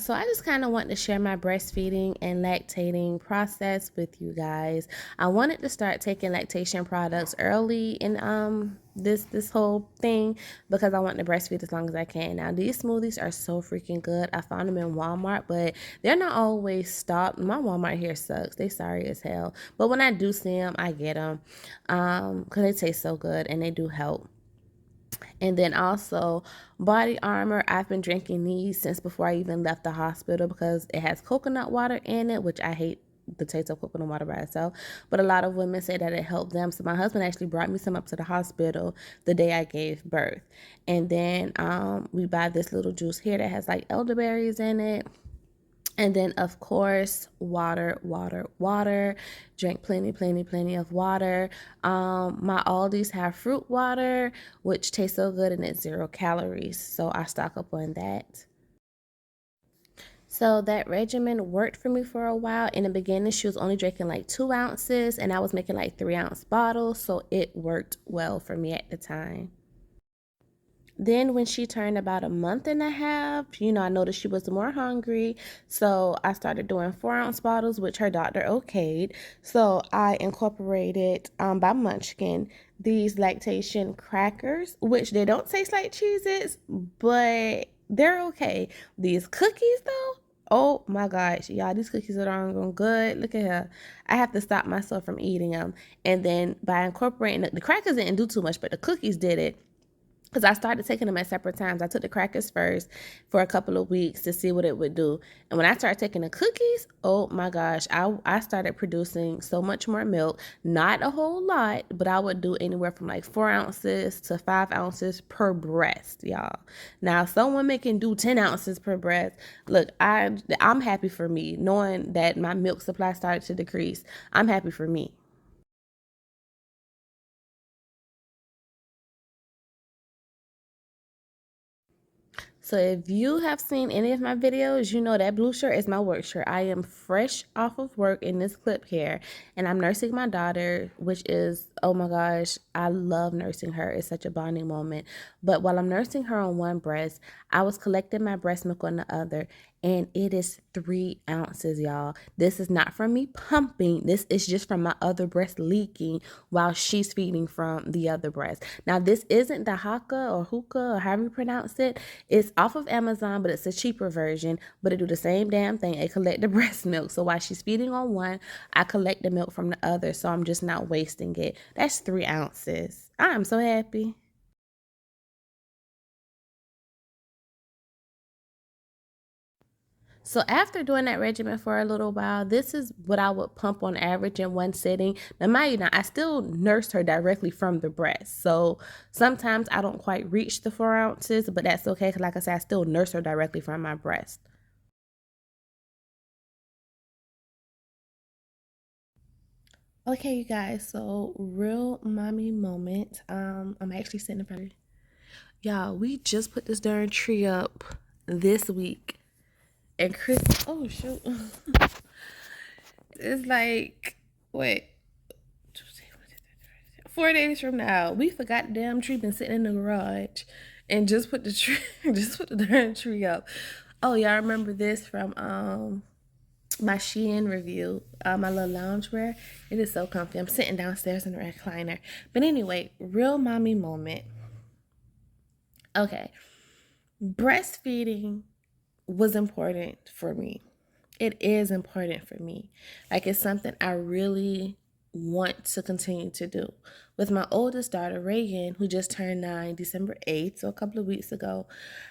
So I just kind of want to share my breastfeeding and lactating process with you guys. I wanted to start taking lactation products early in this whole thing because I want to breastfeed as long as I can. Now these smoothies are so freaking good. I found them in Walmart, but they're not always stocked. My Walmart here sucks. They sorry as hell. But when I do see them, I get them because they taste so good and they do help. And then also body armor. I've been drinking these since before I even left the hospital because it has coconut water in it, which I hate the taste of coconut water by itself. But a lot of women say that it helped them. So my husband actually brought me some up to the hospital the day I gave birth. And then we buy this little juice here that has like elderberries in it. And then, of course, water, water, water. Drink plenty, plenty, plenty of water. My Aldi's have fruit water, which tastes so good and it's 0 calories. So I stock up on that. So that regimen worked for me for a while. In the beginning, she was only drinking like 2 ounces, and I was making like 3 ounce bottles. So it worked well for me at the time. Then when she turned about a month and a half, I noticed she was more hungry. So I started doing 4 ounce bottles, which her doctor okayed. So I incorporated by Munchkin these lactation crackers, which they don't taste like Cheez-Its, but they're okay. These cookies though, oh my gosh, y'all, these cookies are darn good. Look at her. I have to stop myself from eating them. And then by incorporating the crackers didn't do too much, but the cookies did it because I started taking them at separate times. I took the crackers first for a couple of weeks to see what it would do. And when I started taking the cookies, oh my gosh, I started producing so much more milk. Not a whole lot, but I would do anywhere from like 4 ounces to 5 ounces per breast, y'all. Now, some women can do 10 ounces per breast. Look, I'm happy for me knowing that my milk supply started to decrease. I'm happy for me. So if you have seen any of my videos, you know that blue shirt is my work shirt. I am fresh off of work in this clip here, and I'm nursing my daughter, which is, oh my gosh, I love nursing her. It's such a bonding moment. But while I'm nursing her on one breast, I was collecting my breast milk on the other, and it is 3 ounces, y'all. This is not from me pumping. This is just from my other breast leaking while she's feeding from the other breast. Now, this isn't the Haka or Hookah or however you pronounce it. It's off of Amazon, but it's a cheaper version, but it do the same damn thing. It collect the breast milk. So while she's feeding on one, I collect the milk from the other. So I'm just not wasting it. That's 3 ounces. I'm so happy. So after doing that regimen for a little while, this is what I would pump on average in one sitting. Now, mind you, now I still nursed her directly from the breast. So sometimes I don't quite reach the 4 ounces, but that's okay. Cause like I said, I still nurse her directly from my breast. Okay, you guys, so real mommy moment. I'm actually sitting in front of y'all. We just put this darn tree up this week. And Chris, oh shoot. It's like, wait, 4 days from now. We forgot the damn tree been sitting in the garage and just put the tree just put the darn tree up. Oh, y'all remember this from my Shein review, my little loungewear. It is so comfy. I'm sitting downstairs in the recliner. But anyway, real mommy moment. Okay. Breastfeeding was important for me. It is important for me. Like it's something I really want to continue to do. With my oldest daughter, Reagan, who just turned 9 December 8th, so a couple of weeks ago,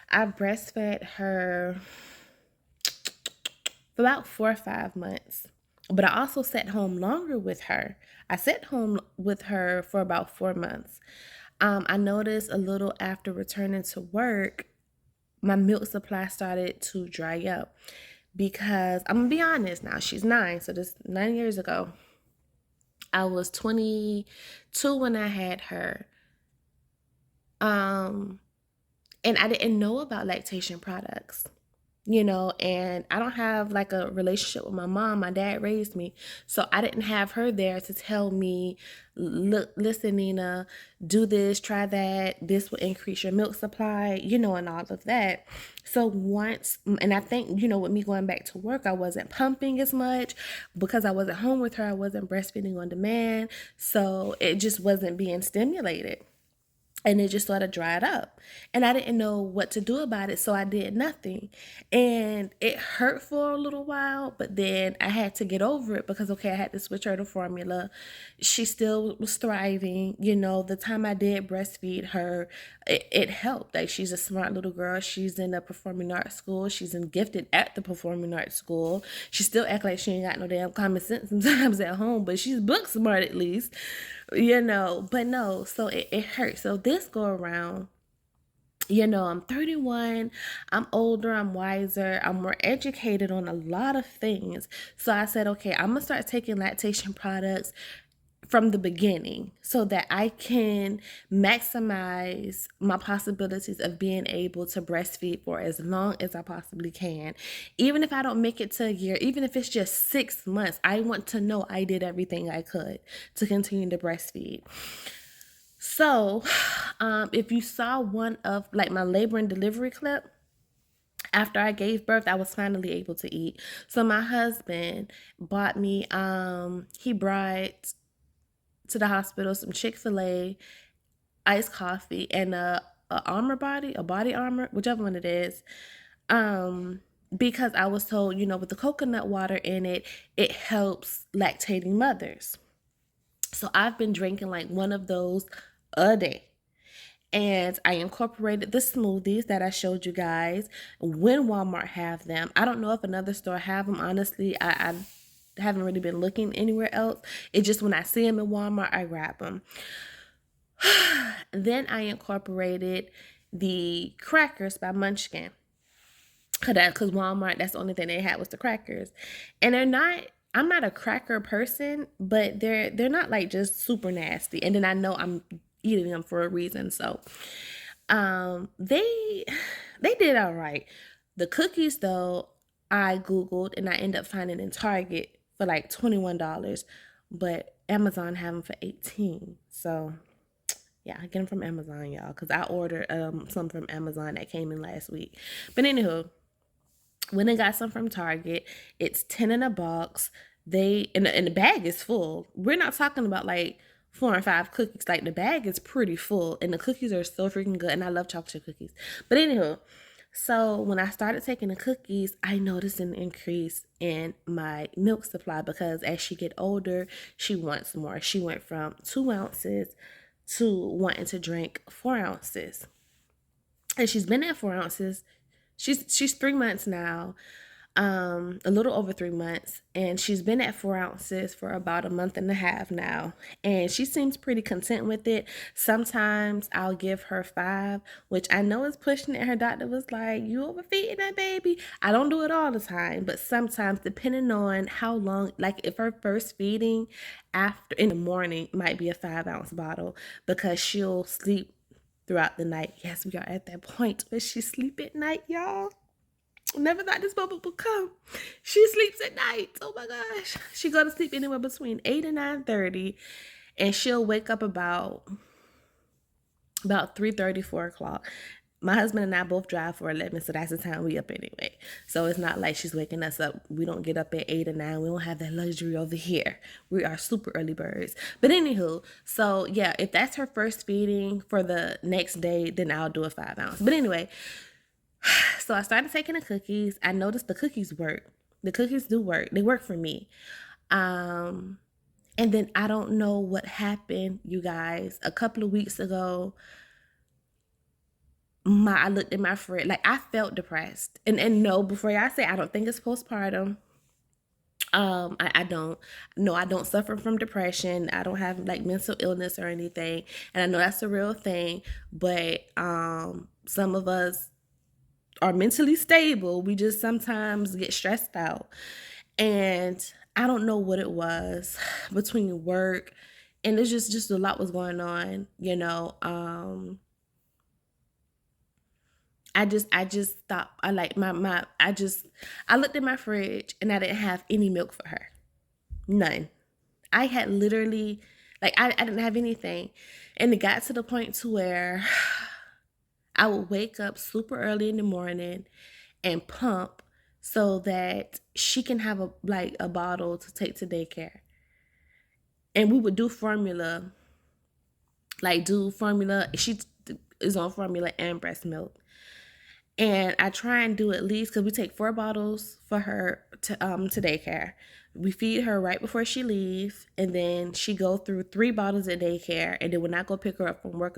I breastfed her for about 4 or 5 months. But I also sat home longer with her. I sat home with her for about 4 months. I noticed a little after returning to work, my milk supply started to dry up because I'm gonna be honest now, she's 9, so this 9 years ago. I was 22 when I had her. Um, and I didn't know about lactation products. And I don't have like a relationship with my mom. My dad raised me. So I didn't have her there to tell me, look, listen, Nina, do this, try that. This will increase your milk supply, and all of that. So and I think, with me going back to work, I wasn't pumping as much because I wasn't home with her. I wasn't breastfeeding on demand. So it just wasn't being stimulated, and it just sort of dried up, and I didn't know what to do about it, so I did nothing. And it hurt for a little while, but then I had to get over it because, okay, I had to switch her to formula. She still was thriving. The time I did breastfeed her, it helped. Like, she's a smart little girl. She's in a performing arts school. She's gifted at the performing arts school. She still act like she ain't got no damn common sense sometimes at home, but she's book smart at least. But no, so it hurts. So this go around, I'm 31, I'm older, I'm wiser, I'm more educated on a lot of things. So I said, okay, I'm gonna start taking lactation products from the beginning so that I can maximize my possibilities of being able to breastfeed for as long as I possibly can. Even if I don't make it to a year, even if it's just 6 months, I want to know I did everything I could to continue to breastfeed. So, if you saw one of like my labor and delivery clip, after I gave birth, I was finally able to eat. So my husband bought me, he brought to the hospital some Chick-fil-A, iced coffee, and a body armor, whichever one it is. Because I was told, with the coconut water in it, it helps lactating mothers. So I've been drinking like one of those a day. And I incorporated the smoothies that I showed you guys when Walmart have them. I don't know if another store have them. Honestly, I haven't really been looking anywhere else. It's just when I see them in Walmart, I grab them. Then I incorporated the crackers by Munchkin. Because Walmart, that's the only thing they had was the crackers. And I'm not a cracker person, but they're not like just super nasty. And then I know I'm eating them for a reason. So they did all right. The cookies though, I Googled and I ended up finding in Target for like $21, but Amazon have them for 18. So yeah, I get them from Amazon, y'all, because I ordered some from Amazon that came in last week. But anywho, when I got some from Target, it's 10 in a box. And the bag is full. We're not talking about like 4 and 5 cookies. Like, the bag is pretty full, and the cookies are so freaking good. And I love chocolate cookies. But anywho, so when I started taking the cookies, I noticed an increase in my milk supply because as she get older, she wants more. She went from 2 ounces to wanting to drink 4 ounces, and she's been at 4 ounces. She's 3 months now, a little over 3 months, and she's been at 4 ounces for about a month and a half now, and she seems pretty content with it. Sometimes I'll give her 5, which I know is pushing it. Her doctor was like, you overfeeding that baby. I don't do it all the time, but sometimes, depending on how long, like if her first feeding after in the morning might be a 5 ounce bottle, because she'll sleep throughout the night. Yes, we are at that point where she sleep at night, y'all. Never thought this moment would come. She sleeps at night. Oh my gosh. She go to sleep anywhere between 8 and 9:30, and she'll wake up about 3:30, 4 o'clock. My husband and I both drive for 11, so that's the time we up anyway. So it's not like she's waking us up. We don't get up at 8 or 9. We don't have that luxury over here. We are super early birds. But anywho, so yeah, if that's her first feeding for the next day, then I'll do a 5 ounce. But anyway, so I started taking the cookies. I noticed the cookies work. The cookies do work. They work for me. And then I don't know what happened, you guys. A couple of weeks ago, I looked at my fridge, like I felt depressed. And no, before y'all say I don't think it's postpartum. I don't. No, I don't suffer from depression. I don't have like mental illness or anything. And I know that's a real thing, but some of us are mentally stable. We just sometimes get stressed out. And I don't know what it was between work, and it's just a lot was going on. I just stopped. I like my I looked in my fridge and I didn't have any milk for her. None. I had literally like I didn't have anything. And it got to the point to where I would wake up super early in the morning and pump so that she can have a bottle to take to daycare. And we would do formula, do formula. She is on formula and breast milk. And I try and do at least, because we take 4 bottles for her to daycare. We feed her right before she leaves, and then she go through 3 bottles at daycare. And then when I go pick her up from work,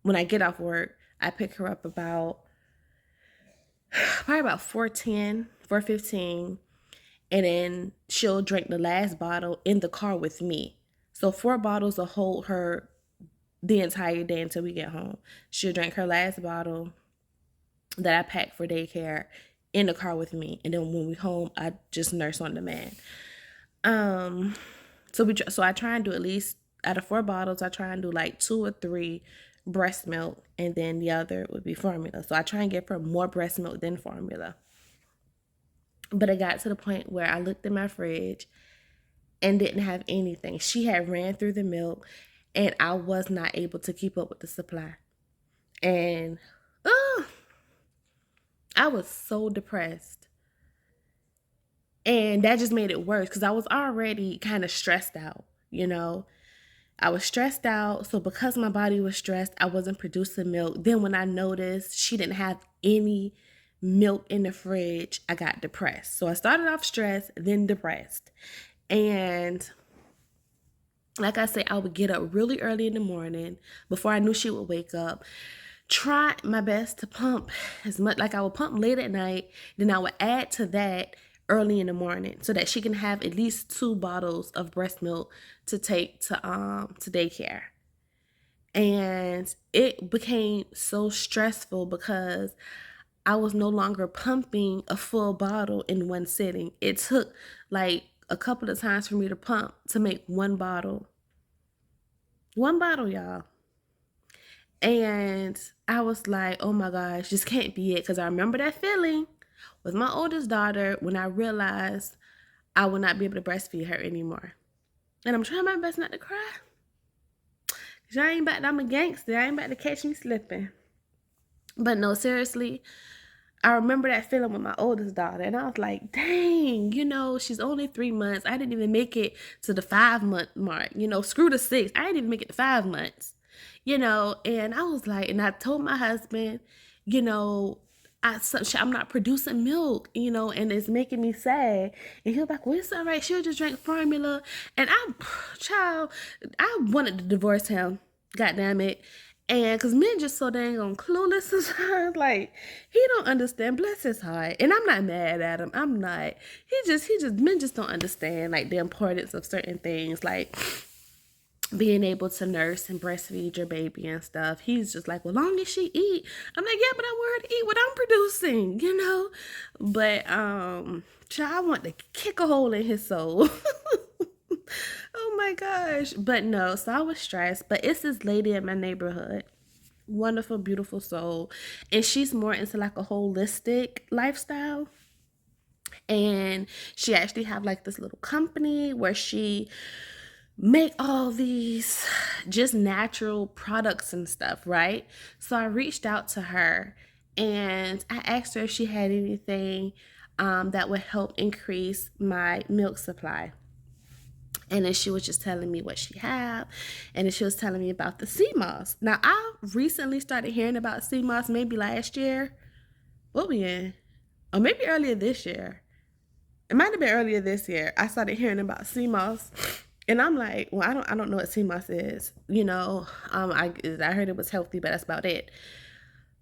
when I get off work, I pick her up probably about 4:10, 4:15, and then she'll drink the last bottle in the car with me. So 4 bottles will hold her the entire day until we get home. She'll drink her last bottle that I packed for daycare in the car with me, and then when we home, I just nurse on demand. So I try and do at least out of 4 bottles, I try and do like 2 or 3 breast milk, and then the other would be formula. So I try and give her more breast milk than formula. But it got to the point where I looked in my fridge and didn't have anything. She had ran through the milk, and I was not able to keep up with the supply. And I was so depressed. And that just made it worse because I was already kind of stressed out, you know. I was stressed out. So because my body was stressed, I wasn't producing milk. Then when I noticed she didn't have any milk in the fridge, I got depressed. So I started off stressed, then depressed. And like I said, I would get up really early in the morning before I knew she would wake up. Try my best to pump as much, like I would pump late at night, then I would add to that early in the morning so that she can have at least 2 bottles of breast milk to take to daycare. And it became so stressful because I was no longer pumping a full bottle in one sitting. It took like a couple of times for me to pump to make 1 bottle. 1 bottle, y'all. And I was like, oh my gosh, this can't be it. Because I remember that feeling with my oldest daughter when I realized I would not be able to breastfeed her anymore. And I'm trying my best not to cry. Because I'm a gangster. I ain't about to catch me slipping. But no, seriously, I remember that feeling with my oldest daughter. And I was like, dang, she's only 3 months. I didn't even make it to the 5-month mark. Screw the 6. I didn't even make it to 5 months. And I was like, and I told my husband, I'm not producing milk, and it's making me sad. And he was like, well, it's all right. She'll just drink formula. And I wanted to divorce him. God damn it. And because men just so dang on clueless sometimes, like, he don't understand, bless his heart. And I'm not mad at him. I'm not. Men just don't understand, like, the importance of certain things, like being able to nurse and breastfeed your baby and stuff. He's just like, well, long as she eat. I'm like, yeah, but I want her to eat what I'm producing, But I want to kick a hole in his soul. Oh my gosh. But no, so I was stressed. But it's this lady in my neighborhood. Wonderful, beautiful soul. And she's more into like a holistic lifestyle. And she actually have like this little company where she make all these just natural products and stuff, right? So I reached out to her and I asked her if she had anything that would help increase my milk supply. And then she was just telling me what she had. And then she was telling me about the Seamoss. Now, I recently started hearing about Seamoss maybe last year. What we in? Or maybe earlier this year. It might have been earlier this year. I started hearing about Seamoss. And I'm like, well, I don't know what Cmos is. I heard it was healthy, but that's about it.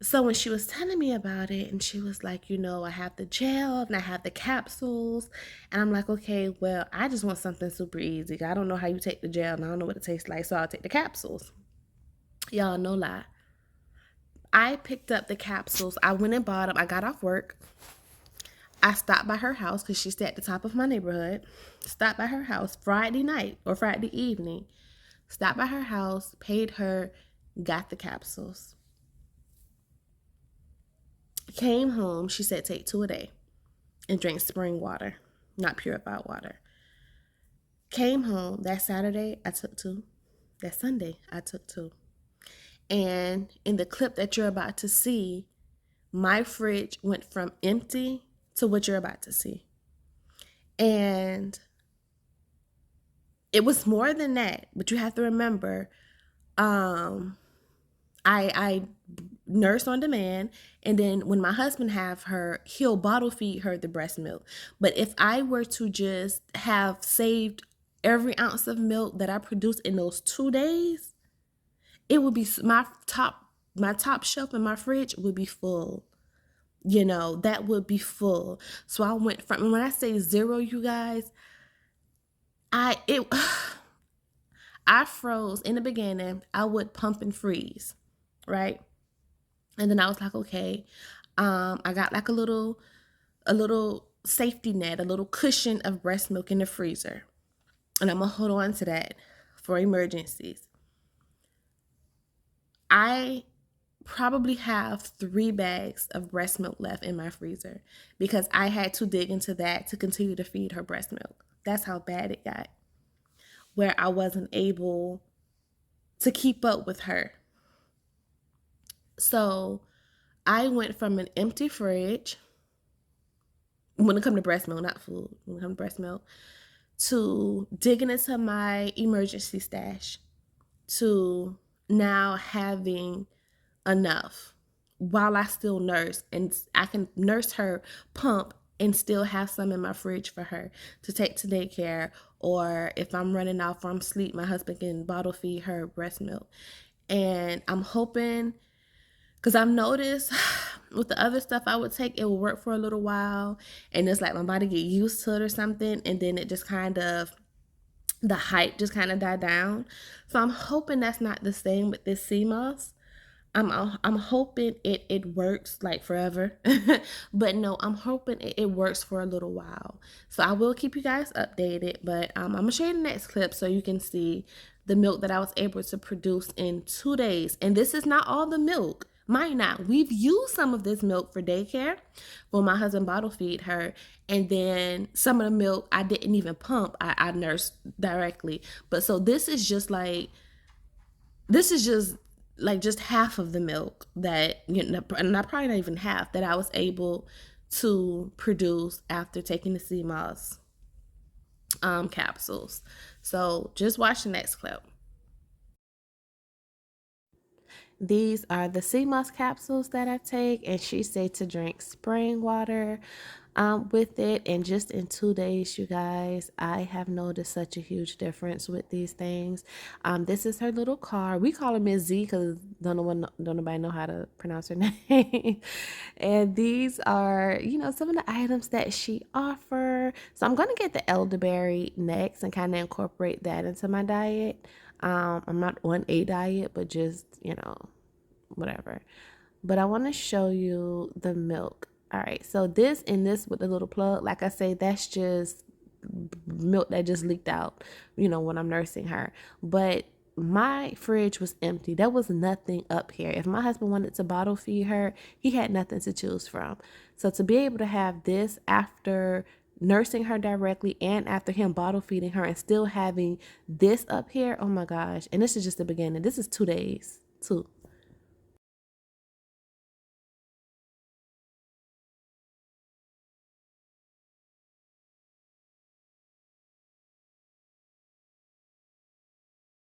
So when she was telling me about it, and she was like, I have the gel and I have the capsules. And I'm like, okay, well, I just want something super easy. I don't know how you take the gel and I don't know what it tastes like, so I'll take the capsules. Y'all, no lie. I picked up the capsules. I went and bought them. I got off work. I stopped by her house because she stayed at the top of my neighborhood. Stopped by her house Friday night or Friday evening. Stopped by her house, paid her, got the capsules. Came home, she said take 2 a day and drink spring water, not purified water. Came home that Saturday, I took 2. That Sunday, I took 2. And in the clip that you're about to see, my fridge went from empty to what you're about to see. And it was more than that, but you have to remember, I nurse on demand, and then when my husband have her, he'll bottle feed her the breast milk. But if I were to just have saved every ounce of milk that I produced in those 2 days, it would be my top shelf in my fridge would be full. You know, that would be full. So I went from, when I say zero, you guys, I it I froze in the beginning. I would pump and freeze, right? And then I was like, okay, I got like a little safety net, a little cushion of breast milk in the freezer, and I'm gonna hold on to that for emergencies. I probably have 3 bags of breast milk left in my freezer because I had to dig into that to continue to feed her breast milk. That's how bad it got, where I wasn't able to keep up with her. So I went from an empty fridge when it comes to breast milk, not food, when it comes to breast milk, to digging into my emergency stash, to now having enough while I still nurse, and I can nurse her, pump, and still have some in my fridge for her to take to daycare, or if I'm running off from sleep, my husband can bottle feed her breast milk. And I'm hoping, because I've noticed with the other stuff I would take, it will work for a little while, and it's like my body get used to it or something, and then it just kind of, the hype just kind of died down. So I'm hoping that's not the same with this Seamoss. I'm hoping it works like forever, but no, I'm hoping it works for a little while. So I will keep you guys updated, but I'm gonna show you the next clip so you can see the milk that I was able to produce in 2 days. And this is not all the milk. Mind not, we've used some of this milk for daycare when my husband bottle feed her, and then some of the milk I didn't even pump. I nursed directly. But so this is just half of the milk that, you know, and not probably not even half that I was able to produce after taking the Cmos capsules. So just watch the next clip. These are the Seamoss capsules that I take, and she said to drink spring water with it. And just in 2 days, you guys, I have noticed such a huge difference with these things. This is her little card. We call her Miss Z because don't nobody know how to pronounce her name. And these are, you know, some of the items that she offer. So I'm gonna get the elderberry next and kind of incorporate that into my diet. I'm not on a diet, but just, you know, whatever. But I want to show you the milk. All right, so this with the little plug, like I say, that's just milk that just leaked out, you know, when I'm nursing her. But my fridge was empty. There was nothing up here. If my husband wanted to bottle feed her, he had nothing to choose from. So to be able to have this after nursing her directly and after him bottle feeding her and still having this up here, oh my gosh. And this is just the beginning. This is 2 days, 2.